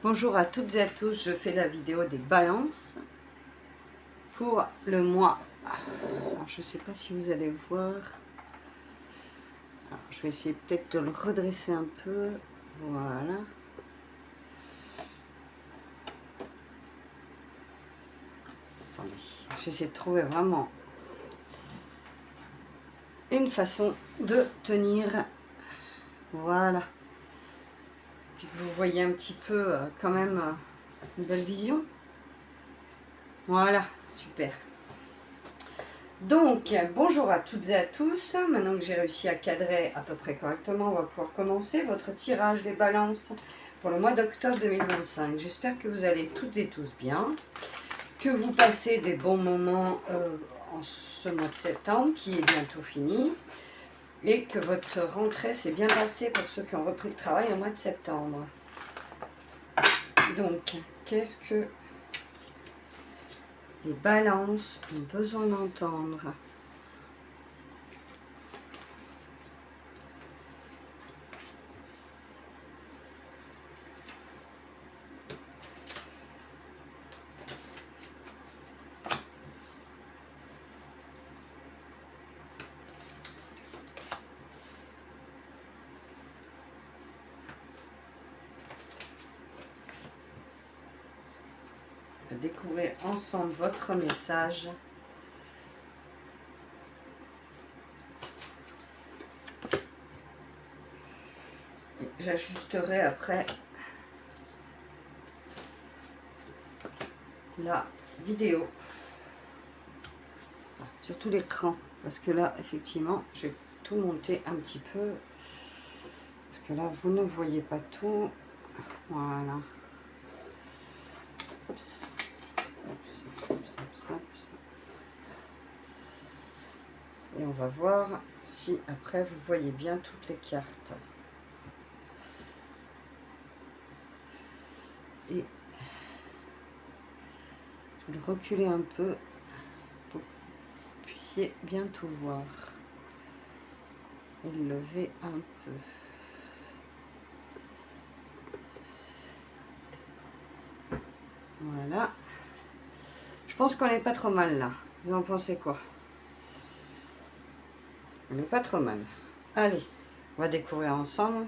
Bonjour à toutes et à tous, je fais la vidéo des balances pour le mois. Alors, je ne sais pas si vous allez voir. Alors, je vais essayer peut-être de le redresser un peu. Voilà. Attendez, j'essaie de trouver vraiment une façon de tenir. Voilà. Puis vous voyez un petit peu quand même une belle vision. Voilà, super. Donc, bonjour à toutes et à tous. Maintenant que j'ai réussi à cadrer à peu près correctement, on va pouvoir commencer votre tirage des balances pour le mois d'octobre 2025. J'espère que vous allez toutes et tous bien, que vous passez des bons moments en ce mois de septembre qui est bientôt fini et que votre rentrée s'est bien passée pour ceux qui ont repris le travail au mois de septembre. Donc, qu'est-ce que les balances ont besoin d'entendre ? Découvrir ensemble votre message. J'ajusterai après la vidéo, surtout l'écran, parce que là, effectivement, je vais tout monter un petit peu, parce que là, vous ne voyez pas tout. Voilà. Oups. Et on va voir si après vous voyez bien toutes les cartes. Et je vais le reculer un peu pour que vous puissiez bien tout voir. Et le lever un peu. Voilà. Je pense qu'on n'est pas trop mal là. Vous en pensez quoi? On n'est pas trop mal. Allez, on va découvrir ensemble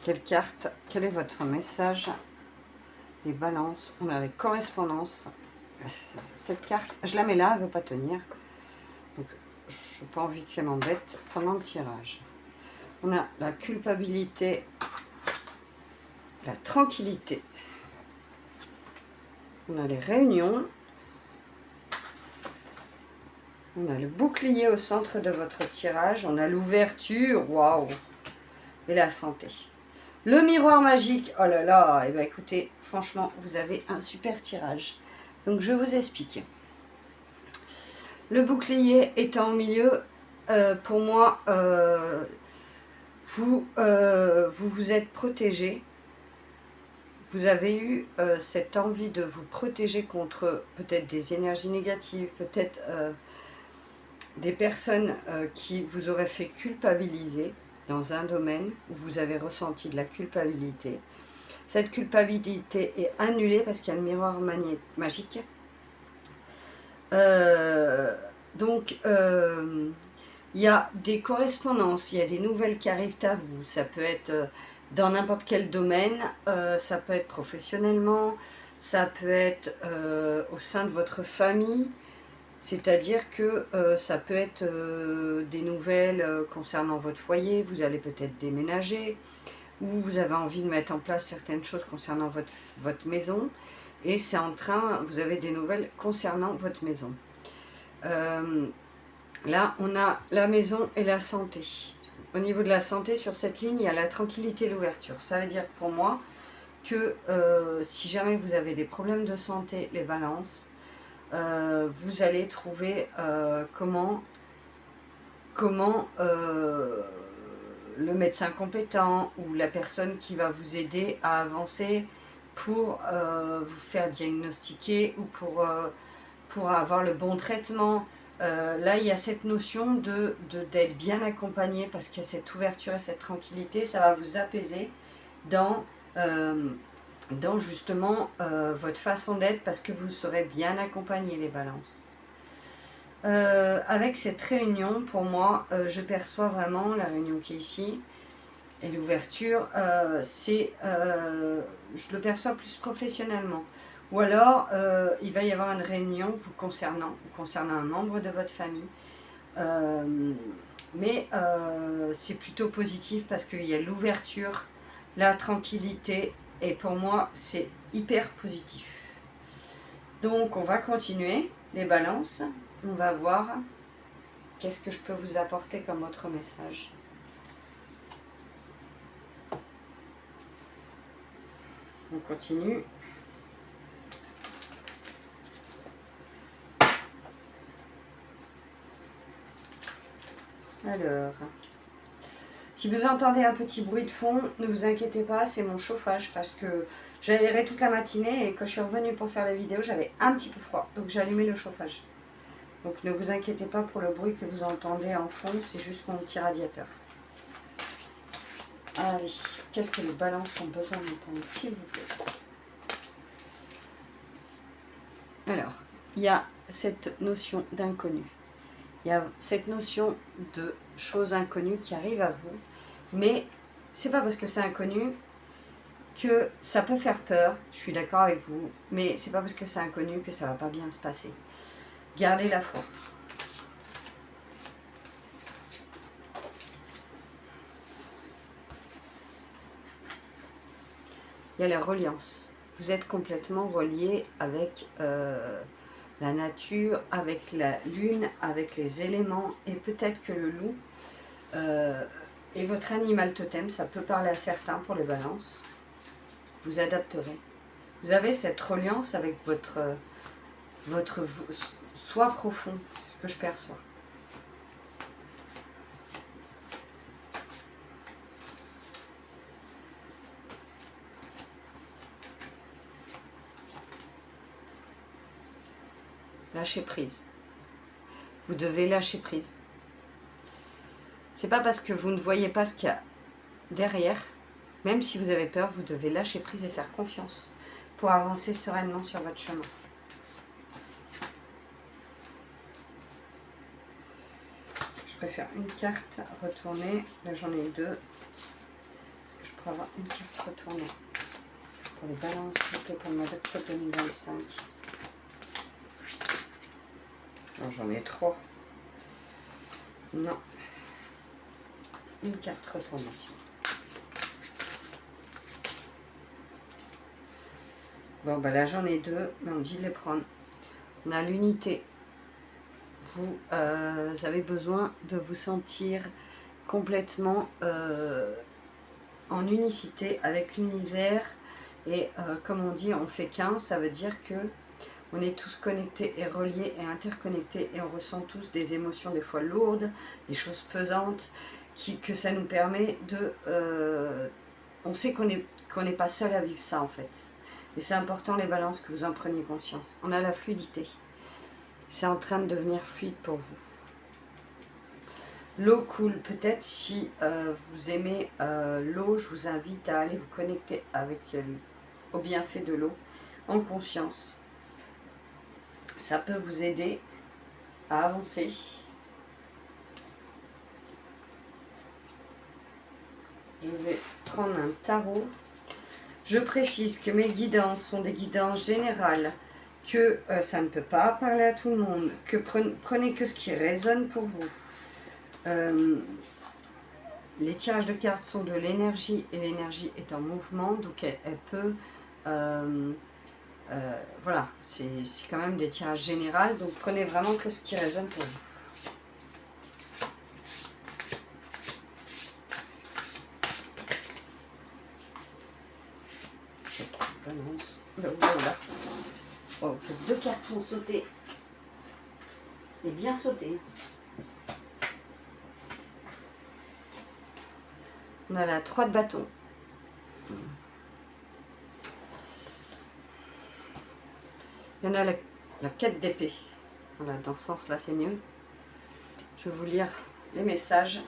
quelle carte, quel est votre message. Les balances, on a les correspondances. Cette carte, je la mets là, elle ne veut pas tenir. Donc, je n'ai pas envie qu'elle m'embête pendant le tirage. On a la culpabilité, la tranquillité. On a les réunions. On a le bouclier au centre de votre tirage. On a l'ouverture, waouh, et la santé. Le miroir magique, oh là là, et bien écoutez, franchement, vous avez un super tirage. Donc je vous explique. Le bouclier étant au milieu, pour moi, vous vous êtes protégé. Vous avez eu cette envie de vous protéger contre peut-être des énergies négatives, peut-être des personnes qui vous auraient fait culpabiliser dans un domaine où vous avez ressenti de la culpabilité. Cette culpabilité est annulée parce qu'il y a le miroir magique. Donc, il y a des correspondances, il y a des nouvelles qui arrivent à vous. Ça peut être dans n'importe quel domaine, ça peut être professionnellement, ça peut être au sein de votre famille. C'est-à-dire que ça peut être des nouvelles concernant votre foyer, vous allez peut-être déménager, ou vous avez envie de mettre en place certaines choses concernant votre maison, et c'est en train, vous avez des nouvelles concernant votre maison. Là, on a la maison et la santé. Au niveau de la santé, sur cette ligne, il y a la tranquillité et l'ouverture. Ça veut dire pour moi que si jamais vous avez des problèmes de santé, les balances, vous allez trouver comment le médecin compétent ou la personne qui va vous aider à avancer pour vous faire diagnostiquer ou pour avoir le bon traitement. Là, il y a cette notion d'être bien accompagné parce qu'il y a cette ouverture et cette tranquillité. Ça va vous apaiser dans dans justement votre façon d'être, parce que vous serez bien accompagné, les balances. Avec cette réunion, pour moi, je perçois vraiment la réunion qui est ici, et l'ouverture, je le perçois plus professionnellement. Ou alors, il va y avoir une réunion vous concernant un membre de votre famille. Mais c'est plutôt positif parce qu'il y a l'ouverture, la tranquillité, et pour moi, c'est hyper positif. Donc, on va continuer les balances. On va voir qu'est-ce que je peux vous apporter comme autre message. On continue. Alors, si vous entendez un petit bruit de fond, ne vous inquiétez pas, c'est mon chauffage parce que j'ai aéré toute la matinée et quand je suis revenue pour faire la vidéo, j'avais un petit peu froid. Donc j'ai allumé le chauffage. Donc ne vous inquiétez pas pour le bruit que vous entendez en fond, c'est juste mon petit radiateur. Allez, qu'est-ce que les balances ont besoin d'entendre, s'il vous plaît? Alors, il y a cette notion d'inconnu. Il y a cette notion de choses inconnues qui arrivent à vous. Mais c'est pas parce que c'est inconnu que ça peut faire peur, je suis d'accord avec vous, mais c'est pas parce que c'est inconnu que ça va pas bien se passer. Gardez la foi. Il y a la reliance. Vous êtes complètement relié avec la nature, avec la lune, avec les éléments, et peut-être que le loup est votre animal totem. Ça peut parler à certains pour les balances. Vous adapterez. Vous avez cette reliance avec votre soi profond, c'est ce que je perçois. Lâcher prise. Vous devez lâcher prise. C'est pas parce que vous ne voyez pas ce qu'il y a derrière, même si vous avez peur, vous devez lâcher prise et faire confiance pour avancer sereinement sur votre chemin. Je préfère une carte retournée. Là, j'en ai deux. Est-ce que je pourrais avoir une carte retournée pour les balances, s'il vous plaît, pour le mois d'octobre 2025? Non, j'en ai trois. Non. Une carte retournée. Bon, bah là, j'en ai deux, mais on dit de les prendre. On a l'unité. Vous avez besoin de vous sentir complètement en unicité avec l'univers. Et comme on dit, on fait qu'un, ça veut dire que on est tous connectés et reliés et interconnectés, et on ressent tous des émotions des fois lourdes, des choses pesantes, que ça nous permet de... on sait qu'on n'est pas seul à vivre ça en fait. Et c'est important, les balances, que vous en preniez conscience. On a la fluidité. C'est en train de devenir fluide pour vous. L'eau coule. Peut-être si vous aimez l'eau, je vous invite à aller vous connecter au bienfait de l'eau en conscience. Ça peut vous aider à avancer. Je vais prendre un tarot. Je précise que mes guidances sont des guidances générales, que ça ne peut pas parler à tout le monde, que prenez que ce qui résonne pour vous. Les tirages de cartes sont de l'énergie, et l'énergie est en mouvement, donc elle peut... voilà, c'est quand même des tirages généraux, donc prenez vraiment que ce qui résonne pour vous. Voilà. Oh, j'ai deux cartes qui ont sauté. Et bien sauté. On a la 3 de bâton. Il y en a la 4 d'épée. Voilà, dans ce sens-là, c'est mieux. Je vais vous lire les messages.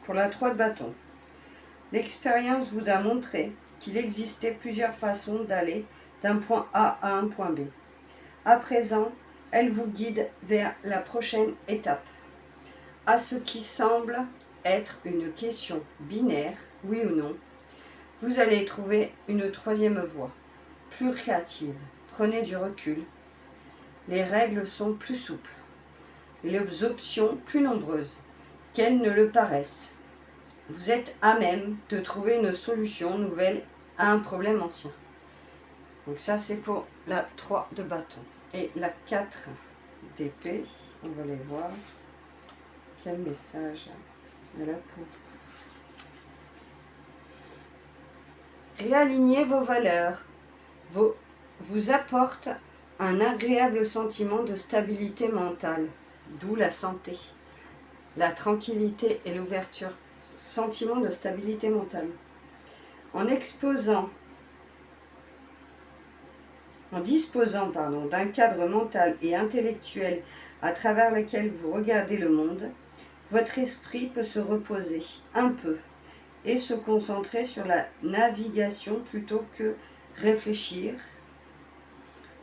Pour la 3 de bâton, l'expérience vous a montré qu'il existait plusieurs façons d'aller d'un point A à un point B. À présent, elle vous guide vers la prochaine étape. À ce qui semble être une question binaire, oui ou non, vous allez trouver une 3e voie, plus créative. Prenez du recul. Les règles sont plus souples. Les options plus nombreuses qu'elles ne le paraissent. Vous êtes à même de trouver une solution nouvelle à un problème ancien. Donc ça, c'est pour la 3 de bâton. Et la 4 d'épée, on va aller voir quel message elle a pour vous. Réalignez vos valeurs. Vous apporte un agréable sentiment de stabilité mentale, d'où la santé, la tranquillité et l'ouverture. Sentiment de stabilité mentale. En disposant d'un cadre mental et intellectuel à travers lequel vous regardez le monde, votre esprit peut se reposer un peu et se concentrer sur la navigation plutôt que réfléchir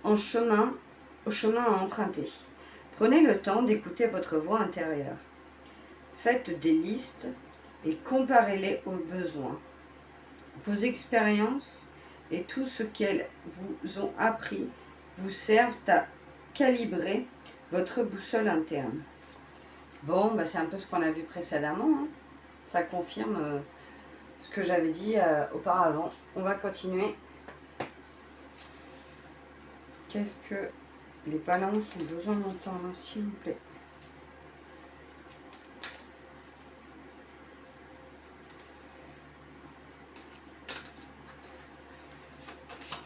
au chemin à emprunter. Prenez le temps d'écouter votre voix intérieure. Faites des listes et comparez-les aux besoins. Vos expériences et tout ce qu'elles vous ont appris vous servent à calibrer votre boussole interne. Bon, c'est un peu ce qu'on a vu précédemment. Hein. Ça confirme ce que j'avais dit auparavant. On va continuer. Qu'est-ce que les balances ont besoin d'entendre, s'il vous plaît?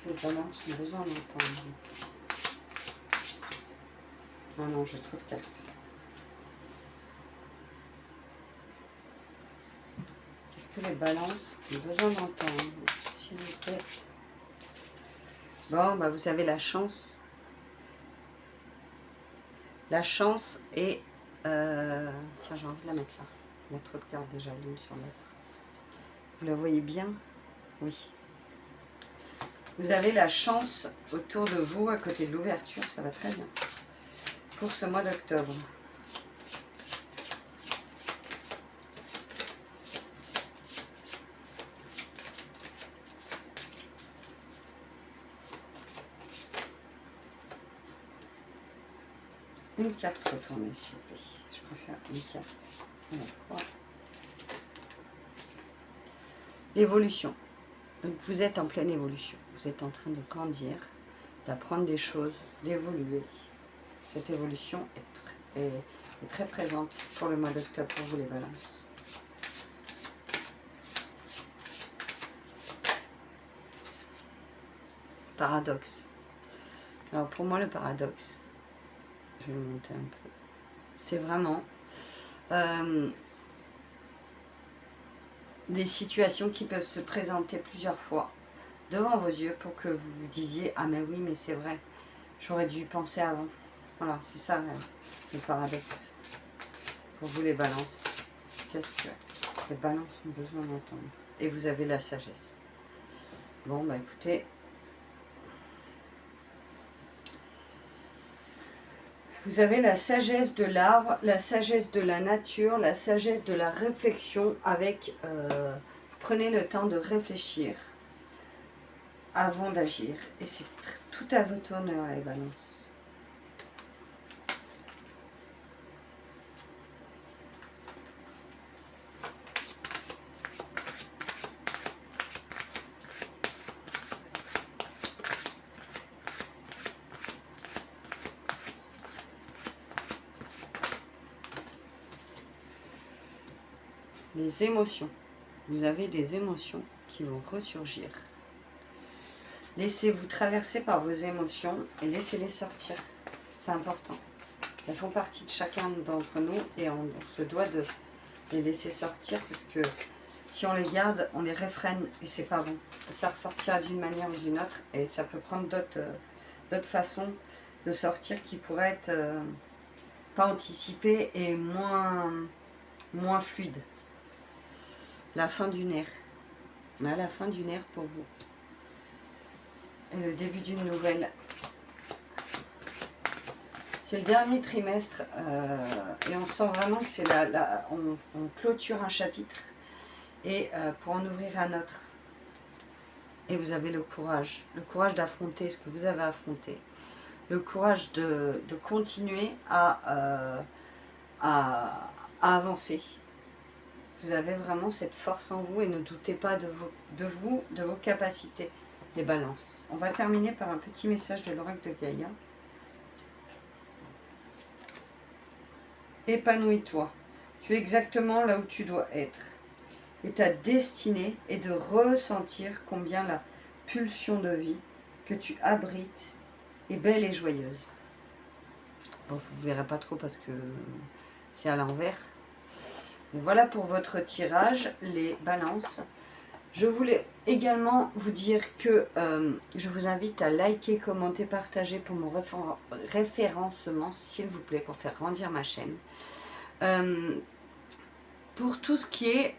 Les balances ont besoin d'entendre. Ah non, j'ai trop de cartes. Qu'est-ce que les balances ont besoin d'entendre, s'il vous plaît? Bon, vous avez la chance. La chance est... tiens, j'ai envie de la mettre là. Il y a trop de cartes déjà, l'une sur l'autre. Vous la voyez bien? Oui. Vous avez la chance autour de vous, à côté de l'ouverture. Ça va très bien. Pour ce mois d'octobre. Une carte retournée, s'il vous plaît. Je préfère une carte à la fois. L'évolution. Donc vous êtes en pleine évolution. Vous êtes en train de grandir, d'apprendre des choses, d'évoluer. Cette évolution est très présente pour le mois d'octobre pour vous les balances. Paradoxe. Alors pour moi le paradoxe, je vais le monter un peu. C'est vraiment des situations qui peuvent se présenter plusieurs fois devant vos yeux pour que vous vous disiez « Ah mais oui, mais c'est vrai, j'aurais dû y penser avant ». Voilà, c'est ça le paradoxe. Pour vous les balances, qu'est-ce que les balances ont besoin d'entendre? Et vous avez la sagesse. Bon, écoutez, vous avez la sagesse de l'arbre, la sagesse de la nature, la sagesse de la réflexion avec... prenez le temps de réfléchir avant d'agir. Et c'est tout à votre honneur, les balances. Les émotions. Vous avez des émotions qui vont ressurgir. Laissez-vous traverser par vos émotions et laissez-les sortir. C'est important. Elles font partie de chacun d'entre nous et on se doit de les laisser sortir parce que si on les garde, on les réfrène et c'est pas bon. Ça ressortira d'une manière ou d'une autre et ça peut prendre d'autres façons de sortir qui pourraient être pas anticipées et moins fluides. la fin d'une ère. On a la fin d'une ère pour vous. Et le début d'une nouvelle. C'est le dernier trimestre et on sent vraiment que c'est on clôture un chapitre et pour en ouvrir un autre. Et vous avez le courage d'affronter ce que vous avez affronté, le courage de continuer à avancer. Vous avez vraiment cette force en vous et ne doutez pas de vos capacités, les balances. On va terminer par un petit message de l'oracle de Gaïa. Épanouis-toi. Tu es exactement là où tu dois être. Et ta destinée est de ressentir combien la pulsion de vie que tu abrites est belle et joyeuse. Bon, vous ne verrez pas trop parce que c'est à l'envers. Mais voilà pour votre tirage, les balances. Je voulais également vous dire que je vous invite à liker, commenter, partager pour mon référencement, s'il vous plaît, pour faire grandir ma chaîne. Pour tout ce qui est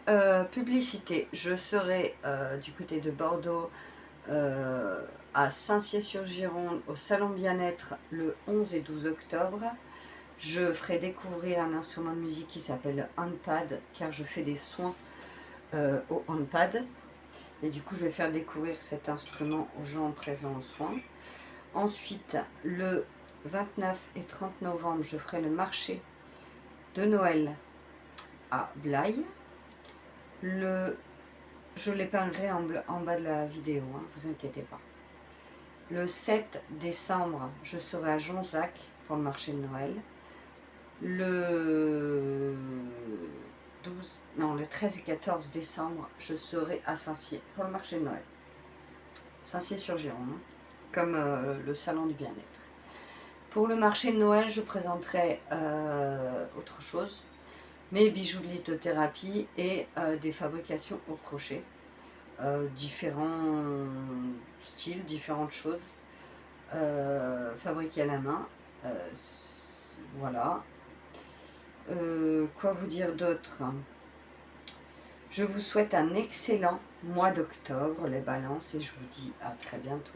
publicité, je serai du côté de Bordeaux, à Saint-Cier-sur-Gironde, au Salon Bien-être, le 11 et 12 octobre. Je ferai découvrir un instrument de musique qui s'appelle handpad, car je fais des soins au handpad. Et du coup, je vais faire découvrir cet instrument aux gens présents aux soins. Ensuite, le 29 et 30 novembre, je ferai le marché de Noël à Blaye. Je l'épinglerai en bas de la vidéo, hein, vous inquiétez pas. Le 7 décembre, je serai à Jonzac pour le marché de Noël. Le 13 et 14 décembre, je serai à Saint-Cier pour le marché de Noël. Saint-Cier-sur-Gironde, hein, comme le salon du bien-être. Pour le marché de Noël, je présenterai autre chose, mes bijoux de lithothérapie et des fabrications au crochet. Différents styles, différentes choses fabriquées à la main. Voilà. Quoi vous dire d'autre? Je vous souhaite un excellent mois d'octobre, les balances, et je vous dis à très bientôt.